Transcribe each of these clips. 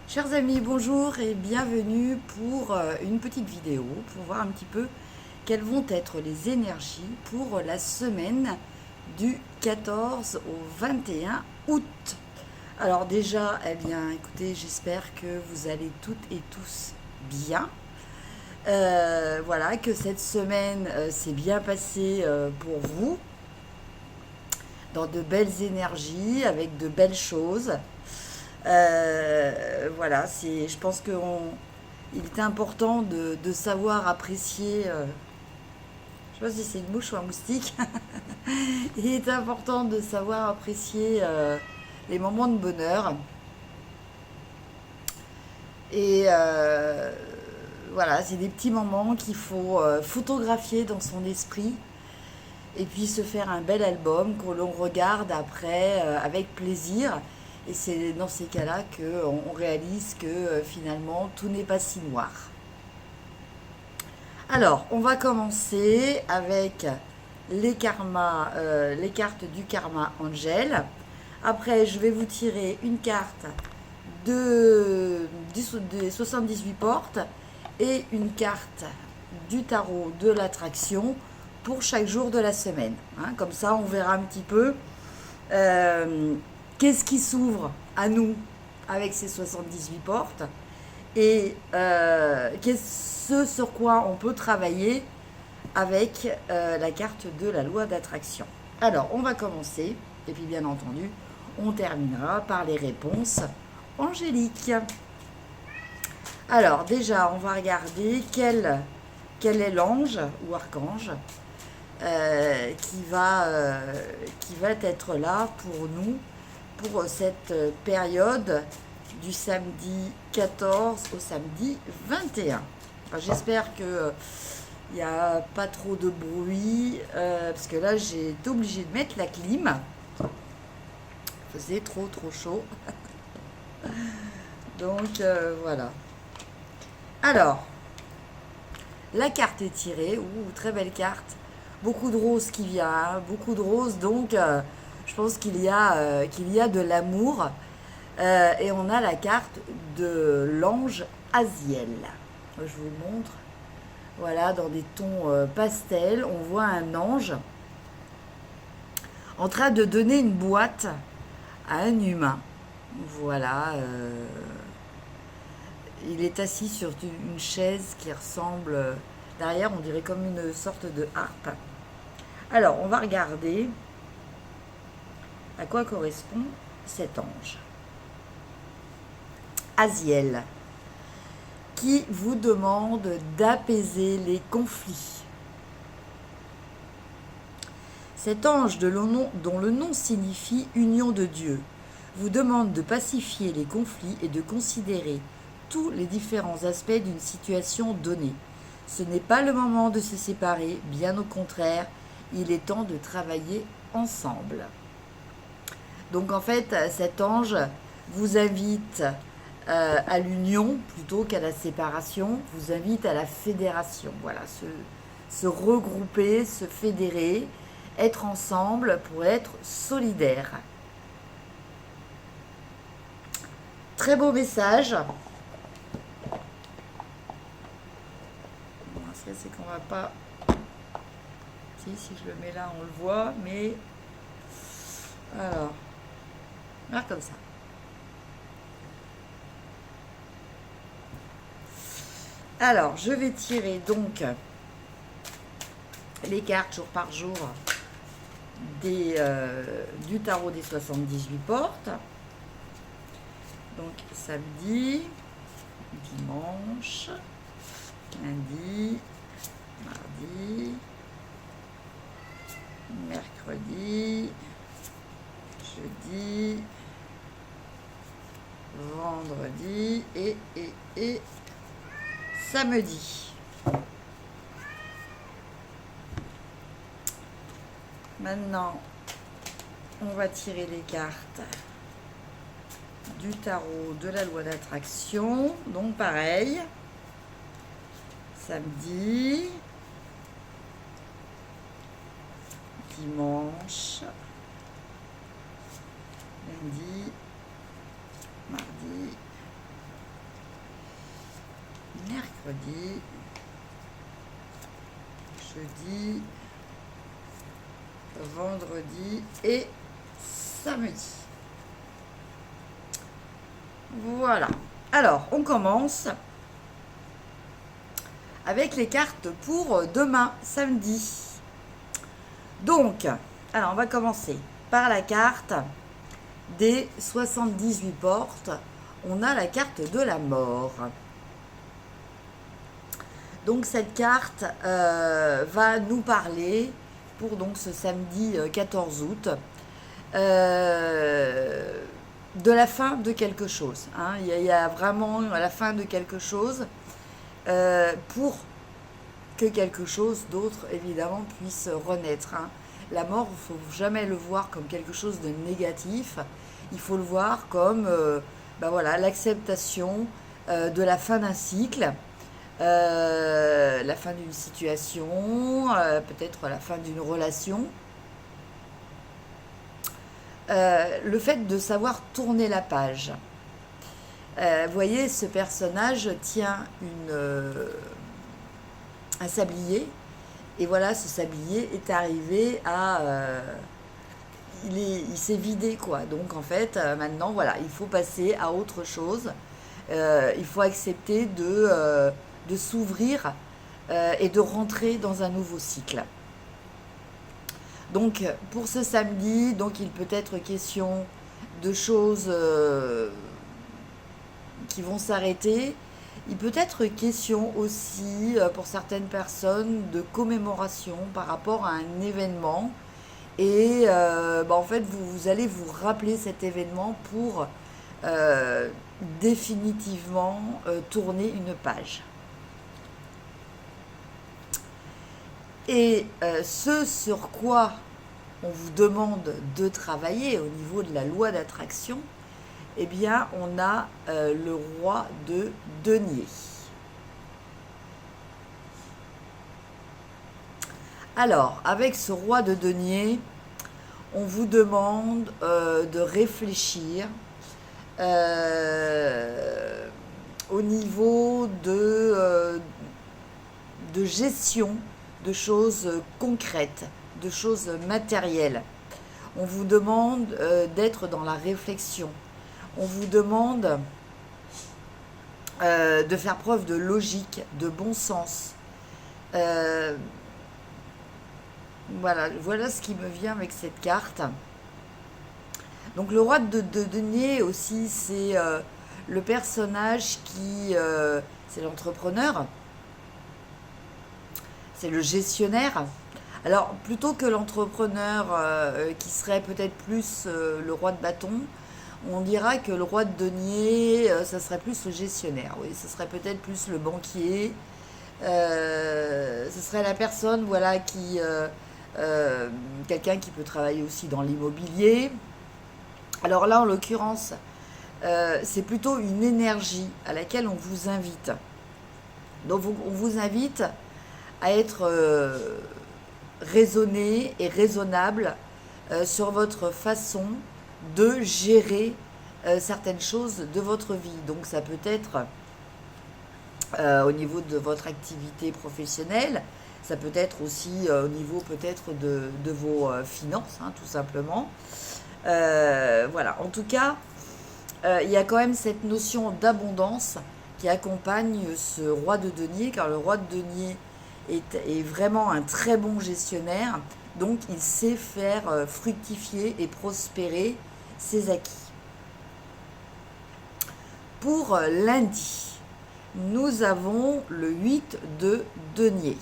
Chers amis, bonjour et bienvenue pour une petite vidéo pour voir un petit peu quelles vont être les énergies pour la semaine du 14 au 21 août. Alors déjà, eh bien, écoutez, j'espère que vous allez toutes et tous bien. Voilà, que cette semaine s'est bien passée pour vous, dans de belles énergies, avec de belles choses. Voilà, je pense qu'il est important de savoir apprécier. Je ne sais pas si c'est une mouche ou un moustique. Il est important de savoir apprécier les moments de bonheur. Et voilà, c'est des petits moments qu'il faut photographier dans son esprit et puis se faire un bel album que l'on regarde après avec plaisir. Et c'est dans ces cas-là qu'on réalise que finalement tout n'est pas si noir. Alors, on va commencer avec les karmas, les cartes du karma Angel. Après, je vais vous tirer une carte des 78 portes et une carte du tarot de l'attraction pour chaque jour de la semaine. Hein, comme ça, on verra un petit peu qu'est-ce qui s'ouvre à nous avec ces 78 portes et ce sur quoi on peut travailler avec la carte de la loi d'attraction. Alors, on va commencer, et puis bien entendu, on terminera par les réponses angéliques. Alors, déjà, on va regarder quel est l'ange ou archange qui va être là pour nous pour cette période du samedi 14 au samedi 21. Enfin, j'espère que il n'y a pas trop de bruit parce que là j'ai été obligée de mettre la clim. Il faisait trop chaud. Donc voilà. Alors, la carte est tirée. Ouh, très belle carte. Beaucoup de roses qui vient, hein, beaucoup de roses. Donc je pense qu'il y a de l'amour. Et on a la carte de l'ange Aziel. Je vous montre. Voilà, dans des tons pastels, on voit un ange en train de donner une boîte à un humain. Voilà. Il est assis sur une chaise qui ressemble, derrière, on dirait comme une sorte de harpe. Alors, on va regarder à quoi correspond cet ange. Aziel, qui vous demande d'apaiser les conflits. Cet ange dont le nom signifie union de Dieu vous demande de pacifier les conflits et de considérer tous les différents aspects d'une situation donnée. Ce n'est pas le moment de se séparer, bien au contraire, il est temps de travailler ensemble. Donc en fait, cet ange vous invite à l'union plutôt qu'à la séparation, vous invite à la fédération. Voilà, se regrouper, se fédérer, être ensemble pour être solidaires. Très beau message. C'est qu'on va pas... Si je le mets là, on le voit, mais... Alors, comme ça. Alors, je vais tirer donc les cartes jour par jour du tarot des 78 portes. Donc, samedi, dimanche, lundi, mardi, mercredi, jeudi, vendredi et samedi. Maintenant, on va tirer les cartes du tarot de la loi d'attraction. Donc pareil, samedi, dimanche, lundi, mardi, mercredi, jeudi, vendredi et samedi. Voilà. Alors, on commence avec les cartes pour demain, samedi. Donc, alors on va commencer par la carte des 78 portes. On a la carte de la mort. Donc cette carte va nous parler pour donc ce samedi 14 août de la fin de quelque chose. Hein. Il y a vraiment la fin de quelque chose pour que quelque chose d'autre, évidemment, puisse renaître. Hein. La mort, il ne faut jamais le voir comme quelque chose de négatif. Il faut le voir comme voilà, l'acceptation de la fin d'un cycle, la fin d'une situation, peut-être la fin d'une relation. Le fait de savoir tourner la page. Vous voyez, ce personnage tient un sablier, et voilà, ce sablier est arrivé à... il s'est vidé, quoi. Donc, en fait, maintenant, voilà, il faut passer à autre chose. Il faut accepter de s'ouvrir et de rentrer dans un nouveau cycle. Donc, pour ce samedi, donc, il peut être question de choses qui vont s'arrêter. Il peut être question aussi, pour certaines personnes, de commémoration par rapport à un événement. Et en fait, vous allez vous rappeler cet événement pour définitivement tourner une page. Et ce sur quoi on vous demande de travailler au niveau de la loi d'attraction, eh bien, on a le roi de denier. Alors, avec ce roi de denier, on vous demande de réfléchir au niveau de gestion de choses concrètes, de choses matérielles. On vous demande d'être dans la réflexion. On vous demande de faire preuve de logique, de bon sens. Voilà ce qui me vient avec cette carte. Donc le roi de denier aussi, c'est le personnage qui... c'est l'entrepreneur. C'est le gestionnaire. Alors, plutôt que l'entrepreneur qui serait peut-être plus le roi de bâton, on dira que le roi de denier, ça serait plus le gestionnaire. Oui, ce serait peut-être plus le banquier. Ce serait la personne, voilà, qui... quelqu'un qui peut travailler aussi dans l'immobilier. Alors là, en l'occurrence, c'est plutôt une énergie à laquelle on vous invite. Donc, on vous invite à être raisonné et raisonnable sur votre façon de gérer certaines choses de votre vie. Donc ça peut être au niveau de votre activité professionnelle, ça peut être aussi au niveau peut-être de vos finances, hein, tout simplement. Voilà, en tout cas, il y a quand même cette notion d'abondance qui accompagne ce roi de denier, car le roi de denier est vraiment un très bon gestionnaire, donc il sait faire fructifier et prospérer ses acquis. Pour lundi, nous avons le 8 de denier.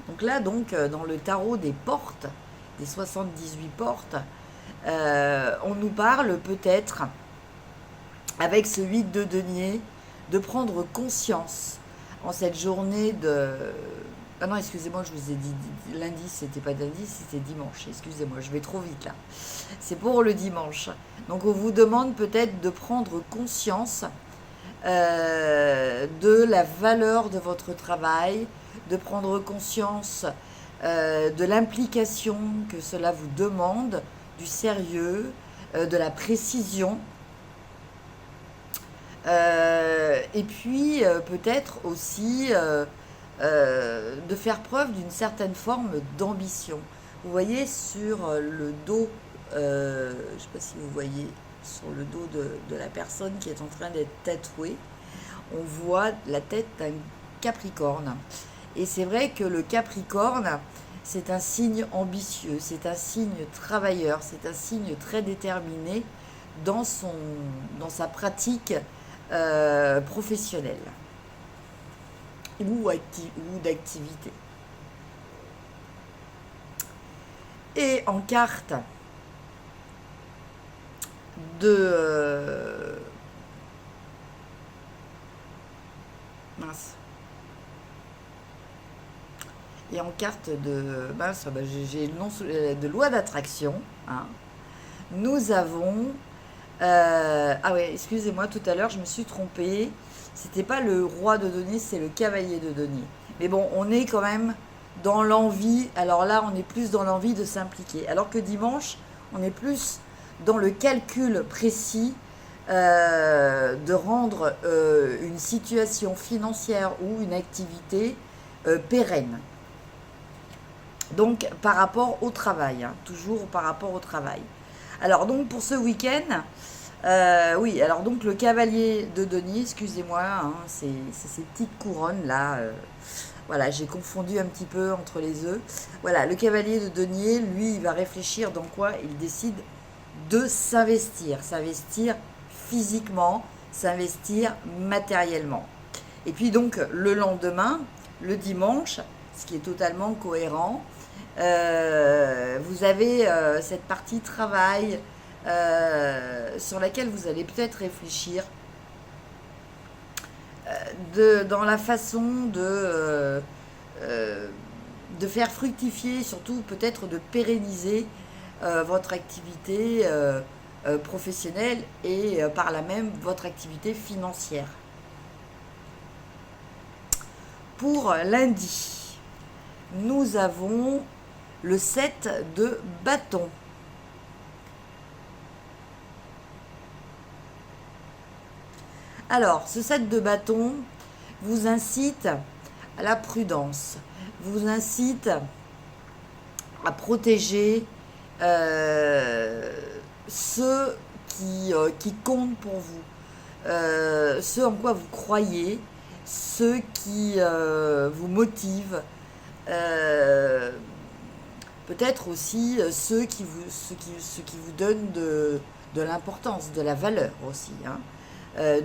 Donc là, dans le tarot des portes, des 78 portes, on nous parle peut-être, avec ce 8 de denier, de prendre conscience en cette journée de... Ah non, excusez-moi, je vous ai dit lundi, c'était pas lundi, c'était dimanche. Excusez-moi, je vais trop vite là. C'est pour le dimanche. Donc on vous demande peut-être de prendre conscience de la valeur de votre travail, de prendre conscience de l'implication que cela vous demande, du sérieux, de la précision. Et puis peut-être aussi de faire preuve d'une certaine forme d'ambition. Vous voyez sur le dos, je ne sais pas si vous voyez sur le dos de la personne qui est en train d'être tatouée, on voit la tête d'un Capricorne. Et c'est vrai que le Capricorne, c'est un signe ambitieux, c'est un signe travailleur, c'est un signe très déterminé dans sa pratique professionnelle ou d'activité. Et en carte de... mince. Et en carte de... mince, j'ai le nom de loi d'attraction. Hein. Nous avons... ah ouais, excusez-moi, tout à l'heure, je me suis trompée. C'était pas le roi de denier, c'est le cavalier de denier. Mais bon, on est quand même dans l'envie. Alors là, on est plus dans l'envie de s'impliquer. Alors que dimanche, on est plus dans le calcul précis de rendre une situation financière ou une activité pérenne. Donc, par rapport au travail, hein, toujours par rapport au travail. Alors, donc, pour ce week-end, oui, alors donc le cavalier de denier, excusez-moi, hein, c'est ces petites couronnes là. Voilà, j'ai confondu un petit peu entre les œufs. Voilà, le cavalier de denier, lui, il va réfléchir dans quoi il décide de s'investir. S'investir physiquement, s'investir matériellement. Et puis donc, le lendemain, le dimanche, ce qui est totalement cohérent, vous avez cette partie travail sur laquelle vous allez peut-être réfléchir dans la façon de faire fructifier, surtout peut-être de pérenniser votre activité professionnelle et par là même votre activité financière. Pour lundi, nous avons le 7 de bâton. Alors, ce 7 de bâton vous incite à la prudence, vous incite à protéger ceux qui comptent pour vous, ceux en quoi vous croyez, ceux qui vous motivent, peut-être aussi ceux qui vous donnent de l'importance, de la valeur aussi, hein.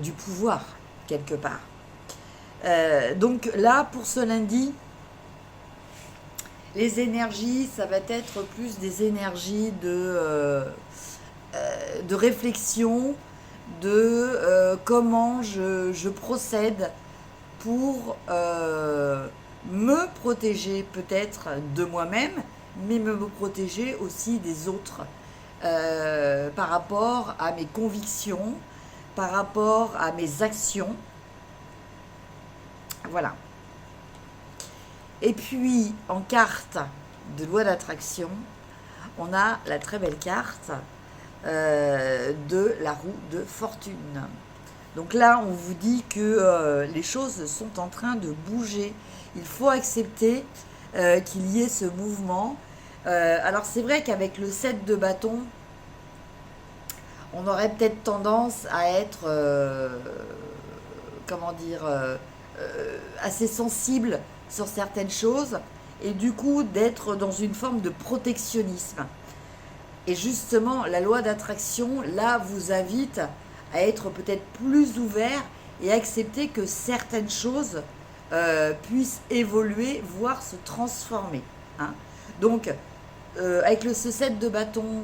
Du pouvoir, quelque part. Donc là, pour ce lundi, les énergies, ça va être plus des énergies de réflexion, de comment je procède pour me protéger peut-être de moi-même, mais me protéger aussi des autres par rapport à mes convictions, par rapport à mes actions. Voilà. Et puis, en carte de loi d'attraction, on a la très belle carte de la roue de fortune. Donc là, on vous dit que les choses sont en train de bouger. Il faut accepter qu'il y ait ce mouvement. Alors, c'est vrai qu'avec le 7 de bâton, on aurait peut-être tendance à être, assez sensible sur certaines choses et du coup d'être dans une forme de protectionnisme. Et justement, la loi d'attraction, là, vous invite à être peut-être plus ouvert et accepter que certaines choses puissent évoluer, voire se transformer. Hein. Donc, avec ce 7 de bâton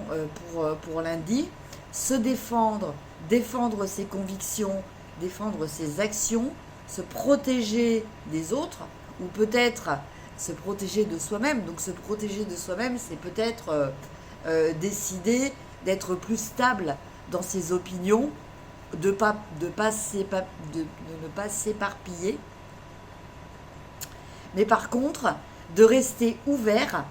pour lundi, se défendre ses convictions, défendre ses actions, se protéger des autres, ou peut-être se protéger de soi-même. Donc se protéger de soi-même, c'est peut-être décider d'être plus stable dans ses opinions, de ne pas s'éparpiller, mais par contre de rester ouvert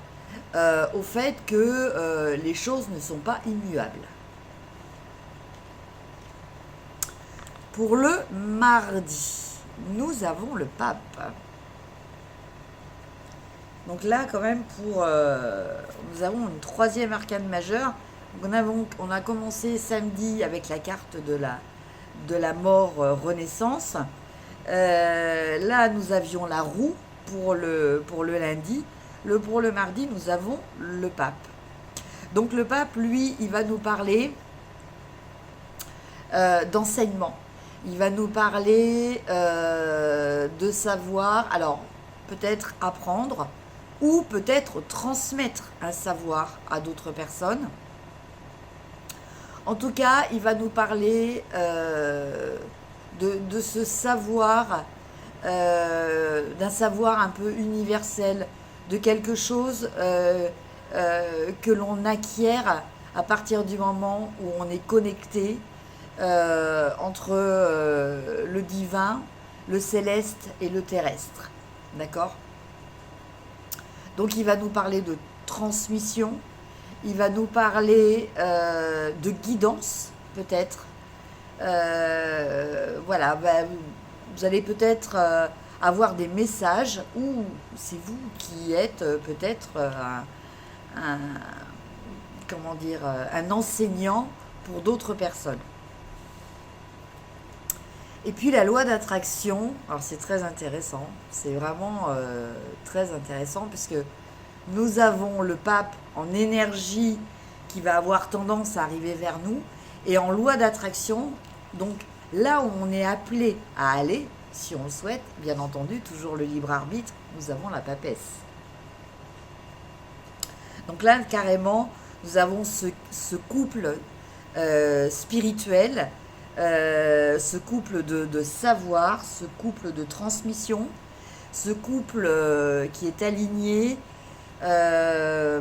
au fait que les choses ne sont pas immuables. Pour le mardi, nous avons le pape. Donc là, quand même, nous avons une troisième arcane majeure. On a commencé samedi avec la carte de la mort renaissance. Là, nous avions la roue pour le lundi. Pour le mardi, nous avons le pape. Donc le pape, lui, il va nous parler d'enseignement. Il va nous parler de savoir, alors peut-être apprendre ou peut-être transmettre un savoir à d'autres personnes. En tout cas, il va nous parler de ce savoir, d'un savoir un peu universel, de quelque chose que l'on acquiert à partir du moment où on est connecté entre le divin, le céleste et le terrestre. D'accord ? Donc il va nous parler de transmission, il va nous parler de guidance, peut-être. Voilà, vous allez peut-être avoir des messages ou c'est vous qui êtes peut-être un enseignant pour d'autres personnes. Et puis la loi d'attraction, alors c'est très intéressant, c'est vraiment très intéressant puisque nous avons le pape en énergie qui va avoir tendance à arriver vers nous et en loi d'attraction, donc là où on est appelé à aller, si on le souhaite, bien entendu, toujours le libre arbitre, nous avons la papesse. Donc là, carrément, nous avons ce couple spirituel, ce couple de savoir, ce couple de transmission, ce couple qui est aligné, la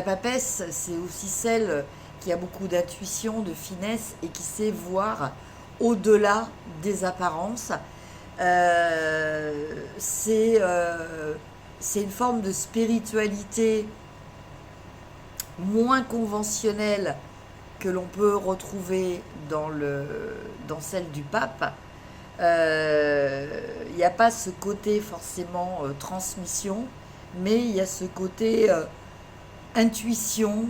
papesse, c'est aussi celle qui a beaucoup d'intuition, de finesse et qui sait voir au-delà des apparences. C'est une forme de spiritualité moins conventionnelle que l'on peut retrouver dans celle du pape. Il n'y a pas ce côté forcément transmission, mais il y a ce côté intuition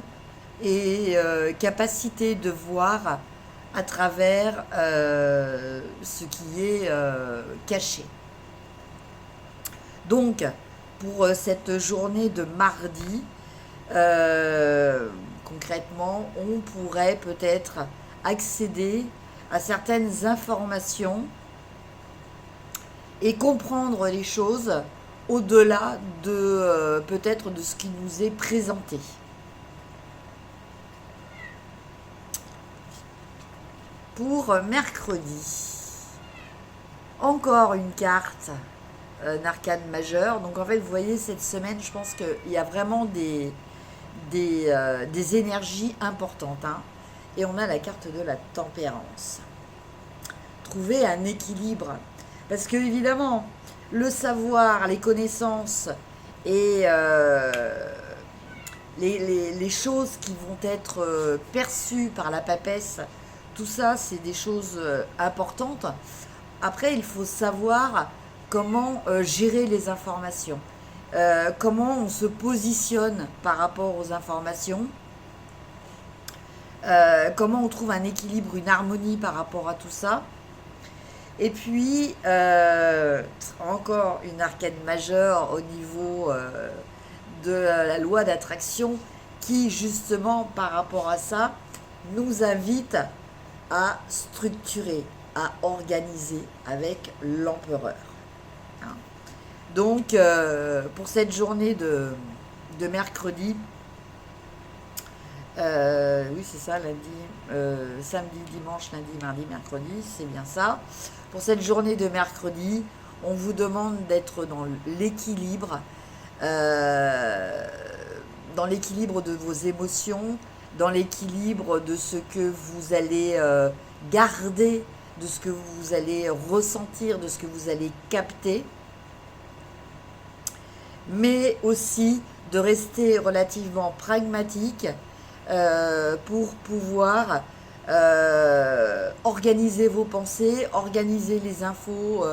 et capacité de voir à travers ce qui est caché. Donc, pour cette journée de mardi, concrètement, on pourrait peut-être accéder à certaines informations et comprendre les choses au-delà de peut-être de ce qui nous est présenté. Pour mercredi, encore une carte, un arcane majeur. Donc en fait, vous voyez, cette semaine, je pense qu'il y a vraiment des énergies importantes. Hein. Et on a la carte de la tempérance. Trouver un équilibre. Parce que évidemment, le savoir, les connaissances et les choses qui vont être perçues par la papesse, tout ça, c'est des choses importantes. Après, il faut savoir comment gérer les informations, comment on se positionne par rapport aux informations, comment on trouve un équilibre, une harmonie par rapport à tout ça. Et puis, encore une arcane majeure au niveau de la loi d'attraction qui, justement, par rapport à ça, nous invite à structurer, à organiser avec l'empereur. Hein. Donc, pour cette journée de mercredi, oui c'est ça, samedi, dimanche, lundi, mardi, mercredi, c'est bien ça. Pour cette journée de mercredi, on vous demande d'être dans l'équilibre, de vos émotions, dans l'équilibre de ce que vous allez garder, de ce que vous allez ressentir, de ce que vous allez capter, mais aussi de rester relativement pragmatique pour pouvoir Organisez vos pensées, organisez les infos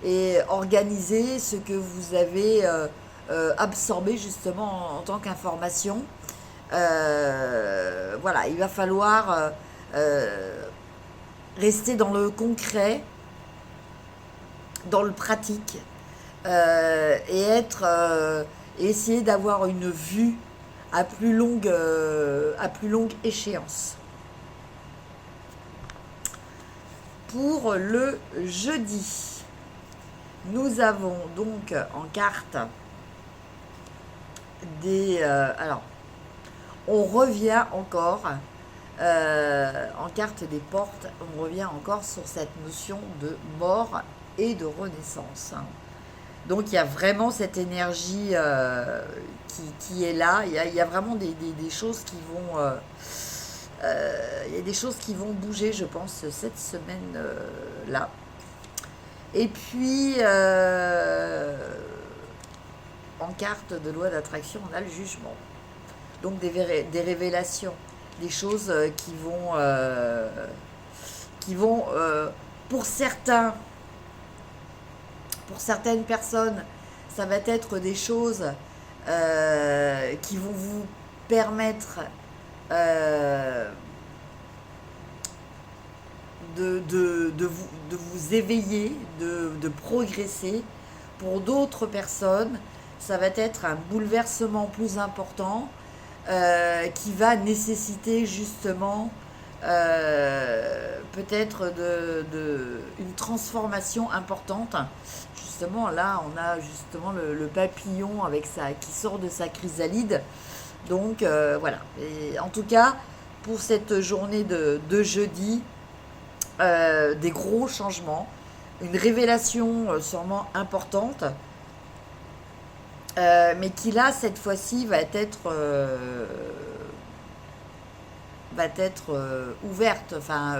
et organisez ce que vous avez absorbé justement en tant qu'information. Voilà, il va falloir rester dans le concret, dans le pratique, et essayer d'avoir une vue à plus longue échéance. Pour le jeudi, nous avons donc en carte des... alors, on revient encore en carte des portes, on revient encore sur cette notion de mort et de renaissance. Donc il y a vraiment cette énergie qui est là. Il y a vraiment des choses qui vont... il y a des choses qui vont bouger, je pense, cette semaine-là. Et puis, en carte de loi d'attraction, on a le jugement. Donc des révélations, des choses qui vont pour certaines personnes, ça va être des choses qui vont vous permettre de vous éveiller, de progresser. Pour d'autres personnes, ça va être un bouleversement plus important qui va nécessiter justement peut-être une transformation importante. Justement, là, on a justement le papillon qui sort de sa chrysalide. Donc, voilà. Et en tout cas, pour cette journée de jeudi, des gros changements, une révélation sûrement importante, mais qui là, cette fois-ci, va être ouverte, enfin,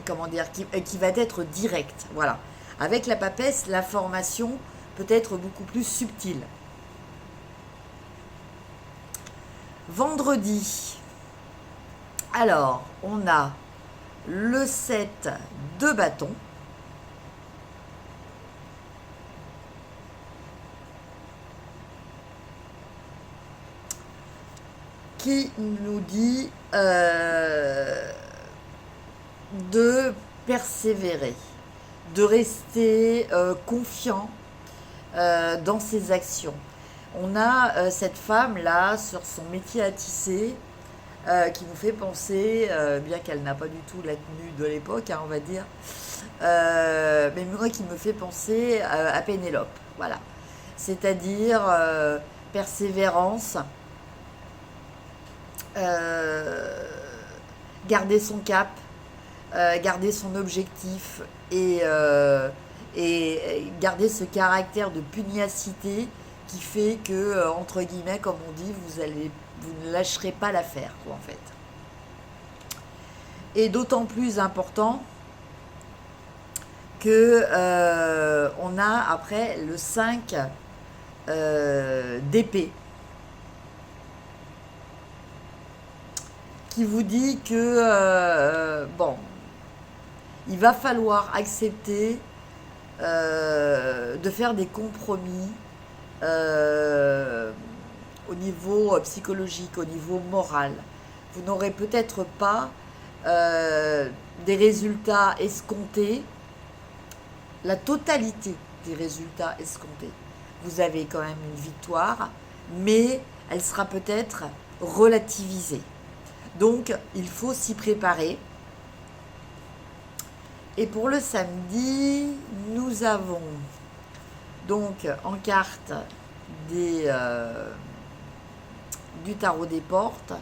comment dire, qui va être directe, voilà. Avec la papesse, l'information peut être beaucoup plus subtile. Vendredi, alors, on a le 7 de bâton, qui nous dit de persévérer, de rester confiant dans ses actions. On a cette femme-là sur son métier à tisser qui nous fait penser, bien qu'elle n'a pas du tout la tenue de l'époque, hein, on va dire, mais moi qui me fait penser à Pénélope. Voilà. C'est-à-dire persévérance, garder son cap, garder son objectif et garder ce caractère de pugnacité qui fait que, entre guillemets, comme on dit, vous ne lâcherez pas l'affaire, quoi, en fait. Et d'autant plus important que on a après le 5 d'épée, qui vous dit que, bon, il va falloir accepter de faire des compromis au niveau psychologique, au niveau moral. Vous n'aurez peut-être pas des résultats escomptés, la totalité des résultats escomptés. Vous avez quand même une victoire, mais elle sera peut-être relativisée. Donc, il faut s'y préparer. Et pour le samedi, nous avons donc en carte du tarot des portes,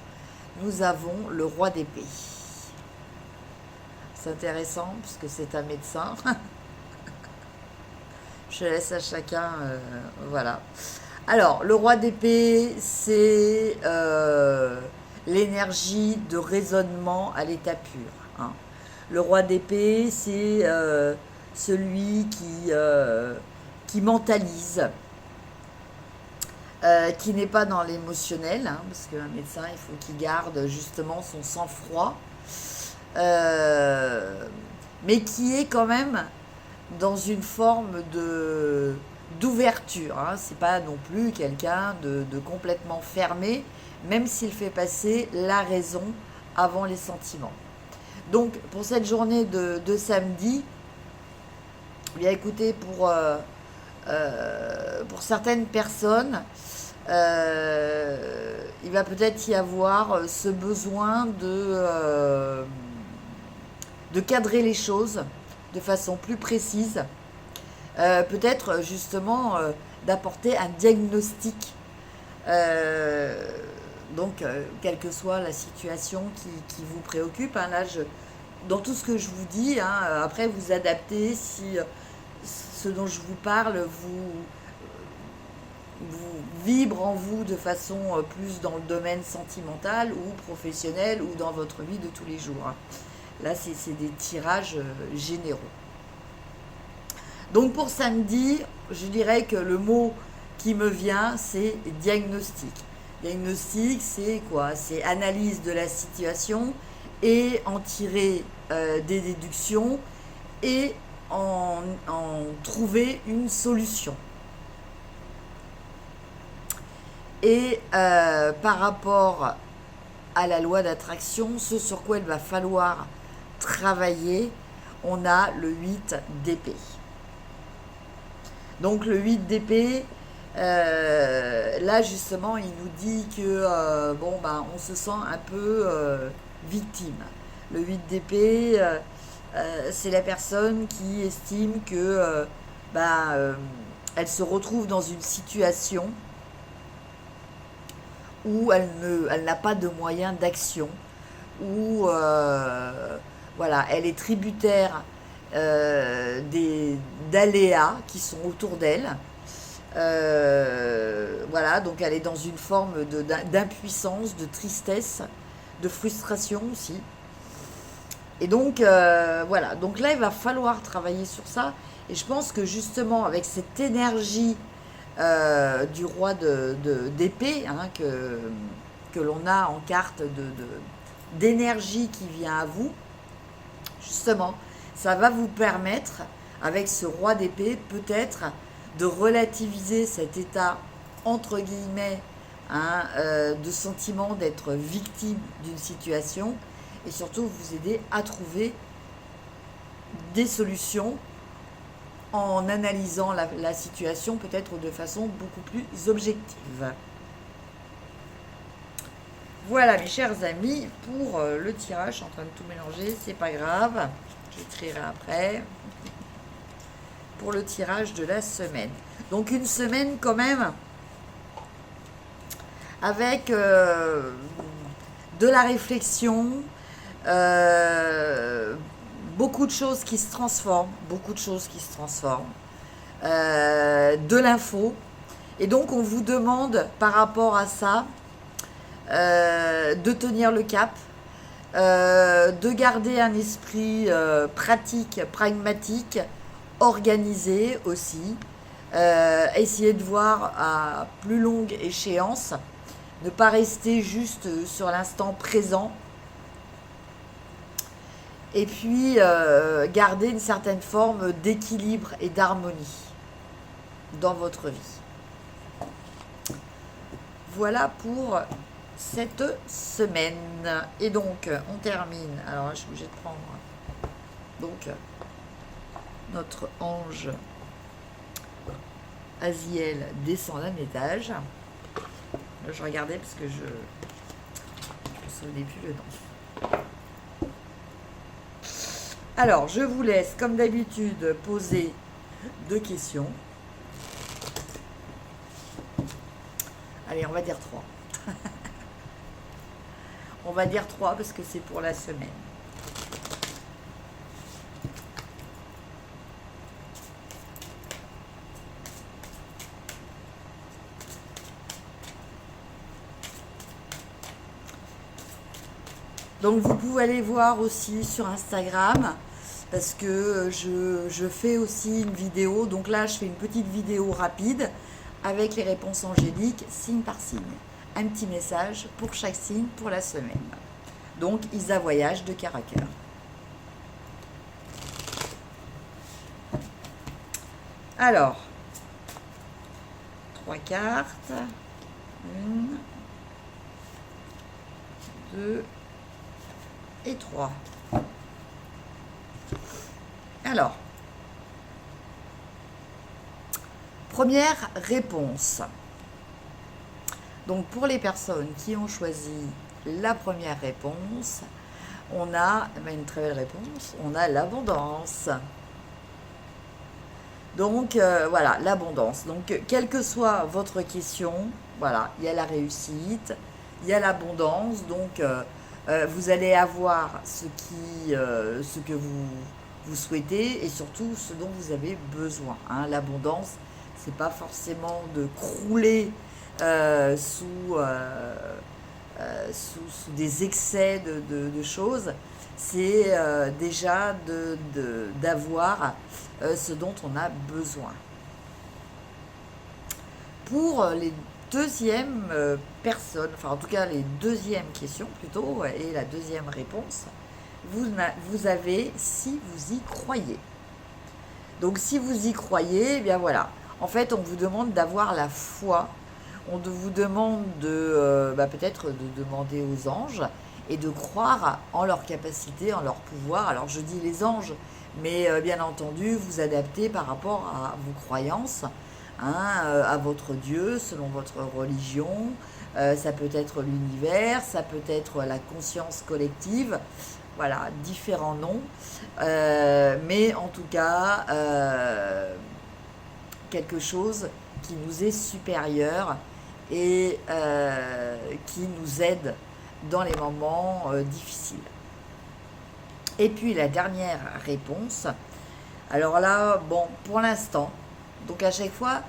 nous avons le roi d'épée. C'est intéressant puisque c'est un médecin. Je laisse à chacun, voilà. Alors, le roi d'épée, c'est l'énergie de raisonnement à l'état pur, hein. Le roi d'épée, c'est celui qui mentalise qui n'est pas dans l'émotionnel, hein, parce qu'un médecin, il faut qu'il garde justement son sang-froid, mais qui est quand même dans une forme d'ouverture. Hein. C'est pas non plus quelqu'un de complètement fermé, même s'il fait passer la raison avant les sentiments. Donc, pour cette journée de samedi, bien écoutez, pour certaines personnes, il va peut-être y avoir ce besoin de cadrer les choses de façon plus précise, peut-être justement d'apporter un diagnostic, donc quelle que soit la situation qui vous préoccupe, hein, là dans tout ce que je vous dis, hein, après vous adaptez si ce dont je vous parle vous vibre en vous de façon plus dans le domaine sentimental ou professionnel ou dans votre vie de tous les jours, hein. Là, c'est des tirages généraux. Donc pour samedi, je dirais que le mot qui me vient, c'est diagnostic. Diagnostic, c'est quoi? C'est analyse de la situation et en tirer des déductions et en trouver une solution. Et par rapport à la loi d'attraction, ce sur quoi il va falloir travailler, on a le 8 d'épée. Donc le 8 d'épée, là justement, il nous dit que on se sent un peu victime. Le 8 d'épée, c'est la personne qui estime que elle se retrouve dans une situation où elle n'a pas de moyens d'action, où elle est tributaire d'aléas qui sont autour d'elle. Donc elle est dans une forme d'impuissance, de tristesse, de frustration aussi. Et donc, donc là, il va falloir travailler sur ça. Et je pense que justement, avec cette énergie du roi d'épée, hein, que l'on a en carte d'énergie qui vient à vous, justement, ça va vous permettre, avec ce roi d'épée, peut-être de relativiser cet état, entre guillemets, hein, de sentiment d'être victime d'une situation, et surtout vous aider à trouver des solutions en analysant la situation peut-être de façon beaucoup plus objective. Voilà mes chers amis, pour le tirage, je suis en train de tout mélanger, c'est pas grave, j'écrirai après, pour le tirage de la semaine. Donc une semaine quand même, avec de la réflexion, beaucoup de choses qui se transforment, de l'info. Et donc on vous demande par rapport à ça de tenir le cap, de garder un esprit pratique, pragmatique, organisé aussi, essayer de voir à plus longue échéance, ne pas rester juste sur l'instant présent, et puis garder une certaine forme d'équilibre et d'harmonie dans votre vie. Voilà pour cette semaine. Et donc, on termine. Alors, je suis obligée de prendre donc notre ange Aziel descend d'un étage. Là, je regardais parce que je ne souvenais plus le nom. Alors, je vous laisse, comme d'habitude, poser 2 questions. Allez, on va dire 3. On va dire 3 parce que c'est pour la semaine. Donc vous pouvez aller voir aussi sur Instagram, parce que je fais aussi une vidéo. Donc là, je fais une petite vidéo rapide avec les réponses angéliques, signe par signe. Un petit message pour chaque signe pour la semaine. Donc, Isa voyage de cœur à cœur. Alors, 3 cartes. 1, 2 et 3. Alors, première réponse. Donc, pour les personnes qui ont choisi la première réponse, on a une très belle réponse, on a l'abondance. Donc, voilà, l'abondance. Donc, quelle que soit votre question, voilà, il y a la réussite, il y a l'abondance. Donc, vous allez avoir ce que vous souhaitez et surtout ce dont vous avez besoin. Hein. L'abondance, c'est pas forcément de crouler sous des excès de choses, c'est déjà d'avoir ce dont on a besoin. Pour les deuxièmes personnes, enfin en tout cas les deuxièmes questions plutôt, et la deuxième réponse, vous avez si vous y croyez. Donc si vous y croyez, eh bien voilà. En fait, on vous demande d'avoir la foi. On vous demande peut-être de demander aux anges et de croire en leur capacité, en leur pouvoir. Alors je dis les anges, mais bien entendu, vous adaptez par rapport à vos croyances, hein, à votre Dieu, selon votre religion. Ça peut être l'univers, ça peut être la conscience collective. Voilà, différents noms. Mais en tout cas, quelque chose qui nous est supérieur et qui nous aide dans les moments difficiles. Et puis la dernière réponse, alors là, bon, pour l'instant, donc à chaque fois,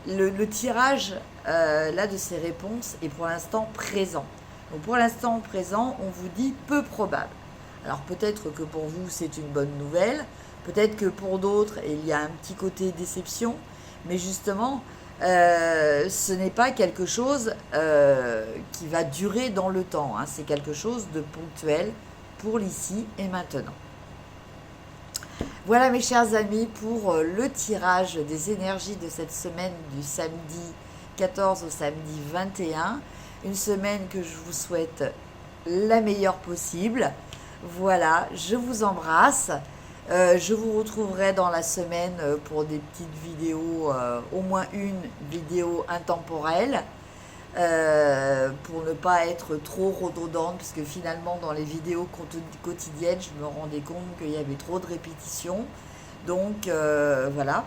le tirage là de ces réponses est pour l'instant présent. Donc pour l'instant présent, on vous dit peu probable. Alors peut-être que pour vous c'est une bonne nouvelle, peut-être que pour d'autres il y a un petit côté déception, mais justement ce n'est pas quelque chose qui va durer dans le temps, hein. C'est quelque chose de ponctuel pour l'ici et maintenant. Voilà mes chers amis pour le tirage des énergies de cette semaine du samedi 14 au samedi 21. Une semaine que je vous souhaite la meilleure possible. Voilà, je vous embrasse. Je vous retrouverai dans la semaine pour des petites vidéos, au moins une vidéo intemporelle, pour ne pas être trop redondante, parce que finalement dans les vidéos quotidiennes, je me rendais compte qu'il y avait trop de répétitions. Donc voilà.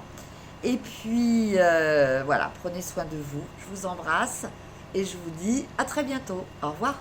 Et puis voilà, prenez soin de vous. Je vous embrasse et je vous dis à très bientôt. Au revoir.